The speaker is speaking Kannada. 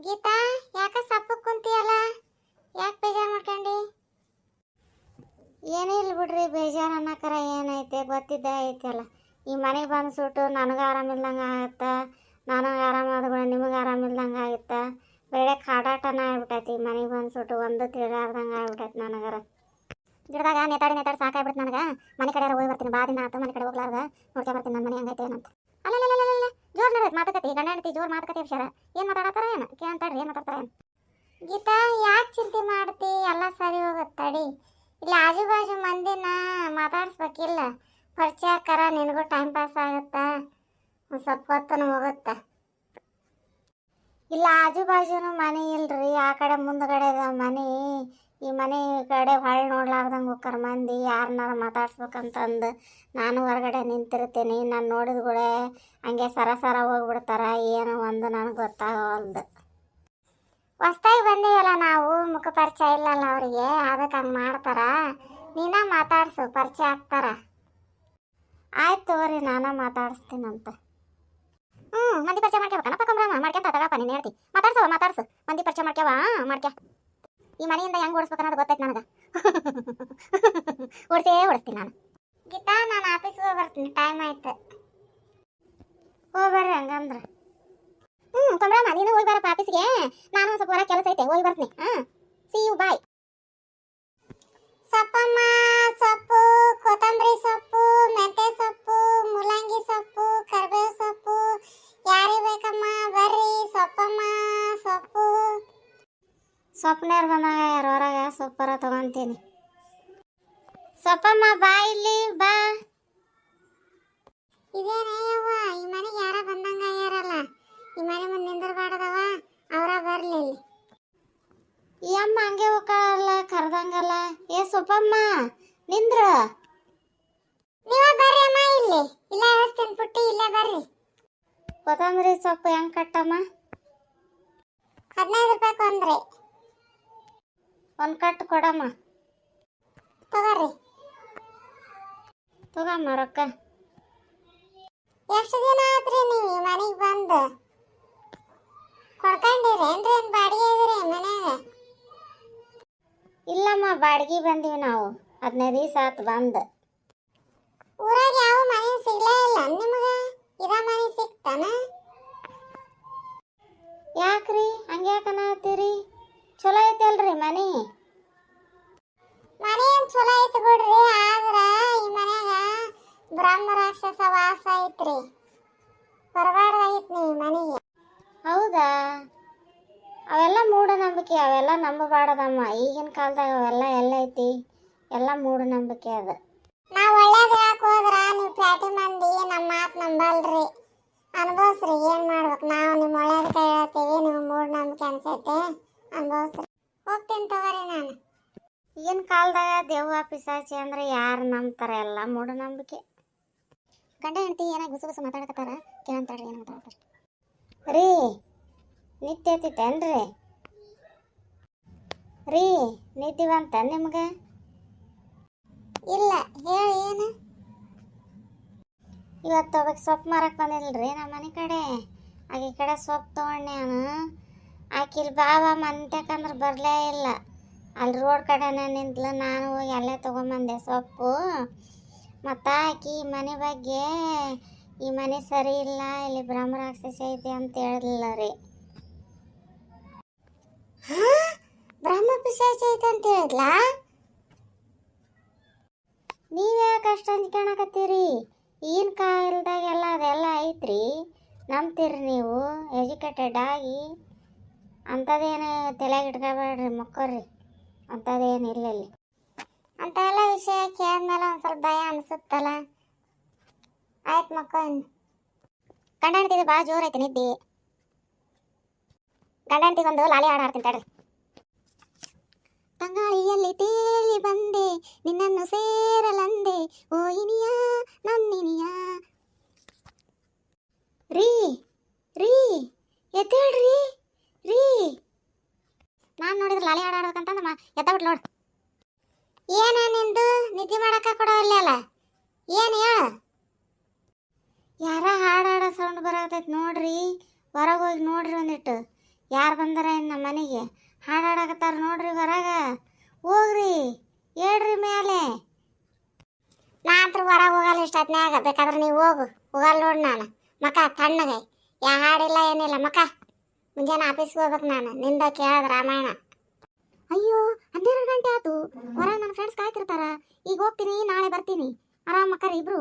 ಗೀತಾ, ಯಾಕ ಸಪ್ಪು ಕುಂತಿಯಲ್ಲ? ಯಾಕೆ ಬೇಜಾರು ಮಾಡ್ಕೊಂಡಿ? ಏನಿಲ್ಲ ಬಿಡ್ರಿ, ಬೇಜಾರು ಅನ್ನಕರ ಏನೈತೆ ಗೊತ್ತಿದ್ದೇ ಐತಲ್ಲ. ಈ ಮನೆಗೆ ಬಂದು ಸುಟ್ಟು ನನಗೆ ಆರಾಮಿಲ್ದಂಗೆ ಆಗುತ್ತೆ, ನನಗೆ ಆರಾಮಾದ್ಗಳು ನಿಮಗೆ ಆರಾಮಿಲ್ದಂಗೆ ಆಗುತ್ತೆ. ಬೇರೆ ಕಾಡಾಟನ ಆಗ್ಬಿಟ್ಟೈತಿ. ಈ ಮನೆಗೆ ಬಂದು ಸುಟ್ಟು ಒಂದು ತಿಳಿಲಾರ್ದಂಗೆ ಆಗ್ಬಿಟ್ಟೈತಿ ನನಗರ. ಗಿಡದಾಗ ನೇತಾಡಿ ಸಾಕಾಗ್ಬಿಡ್ತು ನನಗೆ. ಮನೆ ಕಡೆ ಹೋಗಿ ಬರ್ತೀನಿ, ಬಾ ದಿನ ಆಯ್ತು ಮನೆ ಕಡೆ ಹೋಗ್ಲಾರ್ದ ನೋಡ್ಕೊ ಬರ್ತೀನಿ ನನ್ನ ಮನೆ ಹಂಗೈತೆ ಏನಂತ. ಅಲ್ಲ ಜೋರು ನಡೆಯುತ್ತೆ ಮಾತುಕತೆ, ಗಂಡ ಹೆಂಡತಿ ಜೋರು ಮಾತುಕತೆ ವಿಷಯ. ಏನು ಮಾತಾಡತ್ತಾರ ಏನು ಕೇಳ್ತಾಳ್ರಿ, ಏನು ಮಾತಾಡ್ತಾರ ಏನು? ಗೀತಾ, ಯಾಕೆ ಚಿಂತೆ ಮಾಡ್ತಿ? ಎಲ್ಲ ಸರಿ ಹೋಗುತ್ತೆ ತಡಿ. ಇಲ್ಲಿ ಆಜು ಬಾಜು ಮಂದಿನ ಮಾತಾಡ್ಸ್ಬೇಕಿಲ್ಲ, ಪರಿಚಯ ಆಕಾರ, ನಿನಗೂ ಟೈಮ್ ಪಾಸ್ ಆಗುತ್ತಾ, ಒಂದು ಸ್ವಲ್ಪ ಹೊತ್ತನ ಹೋಗುತ್ತೆ. ಇಲ್ಲ ಆಜು ಬಾಜುನು ಮನೆ ಇಲ್ರಿ, ಆ ಕಡೆ ಮುಂದ್ಗಡೆ ಮನೆ. ಈ ಮನೆ ಕಡೆ ಹೊಳ್ಳಿ ನೋಡ್ಲಾರ್ದಂಗೆ ಹೋಗ್ತಾರ ಮಂದಿ, ಯಾರನ್ನಾರು ಮಾತಾಡ್ಸ್ಬೇಕಂತಂದು ನಾನು ಹೊರಗಡೆ ನಿಂತಿರ್ತೀನಿ. ನಾನು ನೋಡಿದ ಕೂಡ ಹಂಗೆ ಸರ ಹೋಗ್ಬಿಡ್ತಾರ. ಏನು ಒಂದು ನನಗೆ ಗೊತ್ತಾಗವಲ್ದು. ಹೊಸ್ದಾಗಿ ಬಂದೀವಲ್ಲ ನಾವು, ಮುಖ ಪರಿಚಯ ಇಲ್ಲಲ್ಲ ಅವರಿಗೆ, ಅದಕ್ಕೆ ಹಂಗೆ ಮಾಡ್ತಾರ. ನೀನ ಮಾತಾಡ್ಸು, ಪರಿಚಯ ಆಗ್ತಾರ. ಆಯ್ತು ತಗೋರಿ, ನಾನು ಮಾತಾಡಿಸ್ತೀನಂತ. ಮಂದಿ ಪರಿಚಯ ಮಾಡ್ಕೋಬೇಕನಪ್ಪ ಕಂಬ್ರಮ್ಮ, ಮಾಡ್ಕೊಂತ ತಗಪ್ಪ ನೀನು ಹೇಳ್ತಿ. ಮಾತಾಡ್ಸು ಮಂದಿ ಪರಿಚಯ ಮಾಡ್ಕ್ಯ. ಈ ಮನೆಯಿಂದ ಹೆಂಗೆ ಓಡಿಸ್ಬೇಕನ್ನೋದು ಗೊತ್ತೈತೆ ನನಗೆ. ಓಡಿಸ್ತೀನಿ ನಾನು. ಗೀತಾ, ನಾನು ಆಫೀಸ್ಗೆ ಹೋಗಿ ಬರ್ತೀನಿ, ಟೈಮ್ ಆಯ್ತು. ಹೋಗ್ಬರ್ರಿ ಹಂಗಂದ್ರೆ. ಕಂಬ್ರಮ್ಮ, ನೀನು ಹೋಗಿ ಬರಪ್ಪ ಆಫೀಸ್ಗೆ. ನಾನು ಸ್ವಲ್ಪ ಹೊರ ಕೆಲಸ ಐತೆ, ಹೋಗಿ ಬರ್ತೀನಿ. ಸಿ ಯು, ಬಾಯ್. ಸೊಪ್ಪಮ್ಮ, ಸೊಪ್ಪು, ಕೊತ್ತಂಬರಿ ಸೊಪ್ಪು, ಮೆಂತ್ಯ ಸೊಪ್ಪು, ಮೂಲಂಗಿ ಸೊಪ್ಪು, ಕರಿಬೇವು ಸೊಪ್ಪು. ಯಾರಿಗೆ ಬೇಕಮ್ಮ? ಬರ್ರಿ. ಸೊಪ್ಪಮ್ಮ, ಸೊಪ್ಪು. ಸೊಪ್ಪನೇರು ಬಂದಾಗ ಯಾರು ಹೊರಗೆ ಸೊಪ್ಪರ ತಗೊಂತೀನಿ. ಸೊಪ್ಪಮ್ಮ, ಬಾ ಇಲ್ಲಿ ಬಾ. ಇದೇನೇಯವ್ವ, ಈ ಮನೆಗೆ ಯಾರ ಬಂದಂಗ ಆಗ್ಯಾರಲ್ಲ. ಈ ಮನೆ ಮುಂದೆ ನಿಂದಿರಬಾರ್ದವ, ಅವರ ಬರ್ಲಿ. ಈ ಅಮ್ಮ ಹಂಗೆ ಹೋಗಲ್ಲ, ಕರ್ದಂಗಲ್ಲ. ಏ ಸೊಪ್ಪಮ್ಮ, ನಿಂದ್ರ. ನೀವ ಬರ್ರಿ ಅಮ್ಮ, ಇಲ್ಲಿ ಇಲ್ಲ ವ್ಯವಸ್ಥೆ ಪುಟ್ಟಿ, ಇಲ್ಲೇ ಬರ್ರಿ. ಕೊತ್ತಂಬರಿ ಸೊಪ್ಪು ಹೆಂಗೆ ಕಟ್ಟಮ್ಮ? 15 ರೂಪಾಯಿ ಕೊಂದ್ರಿ. ಒಂದು ಕಟ್ಟು ಕೊಡಮ್ಮ. ತಗೋರಿ. ತಗಮ್ಮ ರೊಕ್ಕ. ಎಷ್ಟು ದಿನ ಆತ್ರಿ ನೀವು ಮನೆಗೆ ಬಂದು? ಕೊಡ್ಕೊಂಡಿರೇನ್ರಿ? ಏನು ಬಾಡಿಗೆ ಇದ್ರಿ ಮನ್ಯಾಗ? ಇಲ್ಲಮ್ಮ, ಬಾಡಿಗೆ ಬಂದೀವಿ ನಾವು. 15 ದಿವಸ ಆತು ಬಂದು. ಊರಾಗ ಯಾವ ಮನೆ ಸಿಗ್ಲೇ ಇಲ್ಲ ನಿಮಗೆ? ಇದ ಮನೆ ಸಿಕ್ತಾನ? ಯಾಕ್ರಿ ಹಂಗ್ಯಾಕನತ್ತೀರಿ? ಚಲೋ ಐತಲ್ರಿ ಮನೆ? ಮನೆ ಏನು ಚಲೋ ಐತಿ ಬಿಡ್ರಿ, ಆದ್ರ ಈ ಮನ್ಯಾಗ ಬ್ರಹ್ಮ ರಾಕ್ಷಸ ವಾಸ ಐತ್ರಿ. ಬರಬಾರ್ದಾಗಿತ್ತು ನೀವು ಮನೆಗೆ. ಹೌದಾ? ಅವೆಲ್ಲ ಮೂಢನಂಬಿಕೆ, ಅವೆಲ್ಲ ನಂಬಬಾರ್ದಮ್ಮ. ಈಗಿನ ಕಾಲದಾಗ ಅವೆಲ್ಲ ಎಲ್ಲೈತಿ, ಎಲ್ಲ ಮೂಢನಂಬಿಕೆ ಅದು. ನಾವು ಒಳ್ಳೇದು ಹೇಳಕ್ ಹೋದ್ರ ನೀವು ಪ್ಯಾಟಿ ಮಂದಿ ನಮ್ಮ ಮಾತು ನಂಬಲ್ರಿ. ಅನುಭವಿಸ್ರಿ, ಏನು ಮಾಡ್ಬೇಕು. ನಾವು ನಿಮ್ಮ ಒಳ್ಳೇದಕ್ಕೆ ಹೇಳ್ತೀವಿ, ನೀವು ಮೂಢನಂಬಿಕೆ ಅನ್ಸೈತೆ, ಅನುಭವಿಸ್ರಿ. ಹೋಗ್ತೀನಿ ತಗೋರಿ ನಾನು. ಈಗಿನ ಕಾಲದಾಗ ದೆವ್ವ ಪಿಸಾಚಿ ಅಂದ್ರೆ ಯಾರು ನಂಬ್ತಾರೆ? ಎಲ್ಲ ಮೂಢನಂಬಿಕೆ. ಗಂಡ ಹೆಂಡತಿ ಏನಾಗ ಗುಸು ಮಾತಾಡಕತ್ತಾರ, ಕೇಳಂತಾಳ್ರಿ ಏನು ಮಾತಾಡ್ತಾರೆ. ರೀ, ನಿತ್ಯ ಐತಿತ್ತೇನ್ರಿ? ರೀ, ನಿದ್ದೆ ಬಂತ ನಿಮ್ಗೆ? ಇಲ್ಲ, ಹೇಳಿ ಏನು? ಇವತ್ತು ಹೋಗ್ಬೇಕು ಸೊಪ್ಪು ಮಾರಕ್ಕೆ ಬಂದಿಲ್ರಿ ನಮ್ಮ ಮನೆ ಕಡೆ. ಆಕೆ ಈ ಕಡೆ ಸೊಪ್ಪು ತೊಗೊಂಡೆ ನಾನು. ಆಕಿಲ್ ಬಾವ ಮಂತ್ಯಾಕಂದ್ರೆ ಬರಲೇ ಇಲ್ಲ. ಅಲ್ಲಿ ರೋಡ್ ಕಡೆನೇ ನಿಂತಲು, ನಾನು ಹೋಗಿ ಅಲ್ಲೇ ತೊಗೊಂಬಂದೆ ಸೊಪ್ಪು. ಮತ್ತು ಆಕಿ ಈ ಮನೆ ಬಗ್ಗೆ, ಈ ಮನೆ ಸರಿ ಇಲ್ಲ, ಇಲ್ಲಿ ಬ್ರಹ್ಮರಾಕ್ಷಸ ಐತಿ ಅಂತ ಹೇಳಿಲ್ಲ ರೀ. ಬ್ರಹ್ಮ ಪಿಶಾಚಿ ಐತೆ ಅಂತ ಹೇಳಿದ್ಲಾ? ನೀವ್ಯಾಕೆ ಅಷ್ಟು ಅಂಜ್ಕೊಳಕತ್ತೀರಿ? ಈಗಿನ ಕಾಲದಾಗೆಲ್ಲ ಅದೆಲ್ಲ ಐತ್ರಿ, ನಂಬ್ತೀರಿ ನೀವು ಎಜುಕೇಟೆಡ್ ಆಗಿ. ಅಂಥದ್ದೇನು ತಲೆಗೆ ಇಟ್ಕೋಬೇಡ್ರಿ, ಮಕ್ಕಳ್ರಿ. ಅಂಥದ್ದೇನು ಇಲ್ಲ ಇಲ್ಲಿ. ಅಂಥ ಎಲ್ಲ ವಿಷಯ ಕೇಳಿದ್ಮೇಲೆ ಒಂದು ಸ್ವಲ್ಪ ಭಯ ಅನಿಸುತ್ತಲ್ಲ. ಆಯ್ತು ಮಕ್ಕಳು. ಗಂಡ ಹೆಂಡ್ತಿದು ಭಾಳ ಜೋರು ಐತೆ ನಿದ್ದೆ. ಗಂಡ ಹೆಂಡ್ತಿಗೊಂದು ಲಾಲಿ ಹಾಡು ಹಾಡ್ತೀನಿ ತಡ್ರಿ. ತಂಗಾಳಿಯಲ್ಲಿ ತೇಲಿ ಬಂದೆ, ನಿನ್ನನ್ನು ಸೇರಲಂದೆ, ಓ ಇನಿಯ ನನ್ನಿನಿಯ. ರೀ ರೀ, ಎದ್ದೇಳ್ರಿ ರೀ. ನಾನು ನೋಡಿದ್ರೆ ಲಾಲಿ ಹಾಡು ಹಾಡ್ಬೇಕಂತಂದ್ರೆ ಎದ್ದಾಬಿಟ್ಟು ನೋಡು. ಏನ ನಿಂದು ನಿದ್ದೆ ಮಾಡಕ್ಕ ಕೊಡೋಲ್ಲ ಅಲ್ಲ, ಏನು ಹೇಳು? ಯಾರ ಹಾಡಾಡೋ ಸೌಂಡ್ ಬರತೈತೆ ನೋಡ್ರಿ, ಹೊರಗೆ ಹೋಗಿ ನೋಡ್ರಿ ಒಂದಿಟ್ಟು. ಯಾರು ಬಂದಾರ ನಮ್ಮ ಮನೆಗೆ ಹಾಡಾಡಕತ್ತಾರ ನೋಡ್ರಿ ಹೊರಗ. ಹೋಗ್ರಿ ಹೇಳ್ರಿ ಮೇಲೆ. ನಾ ಹತ್ರ ಹೊರಗೆ ಹೋಗಲ್ಲ ಇಷ್ಟೊತ್ನ್ಯಾಗ. ಬೇಕಾದ್ರೆ ನೀವು ಹೋಗಲ್ಲ ನೋಡಿ. ನಾನು ಮಕ ತಣ್ಣಗೆ ಯಾ ಹಾಡಿಲ್ಲ ಏನಿಲ್ಲ ಮಕ. ಮುಂಜಾನೆ ಆಫೀಸ್ಗೆ ಹೋಗ್ಬೇಕು ನಾನು. ನಿಂದ ಕೇಳೋದು ರಾಮಾಯಣ. ಅಯ್ಯೋ 12 ಗಂಟೆ ಆಯ್ತು. ಹೊರಗೆ ನನ್ನ ಫ್ರೆಂಡ್ಸ್ ಕಾಯ್ತಿರ್ತಾರ. ಈಗ ಹೋಗ್ತೀನಿ, ನಾಳೆ ಬರ್ತೀನಿ. ಆರಾಮ್ ಮಕ್ಕರಿ ಇಬ್ರು.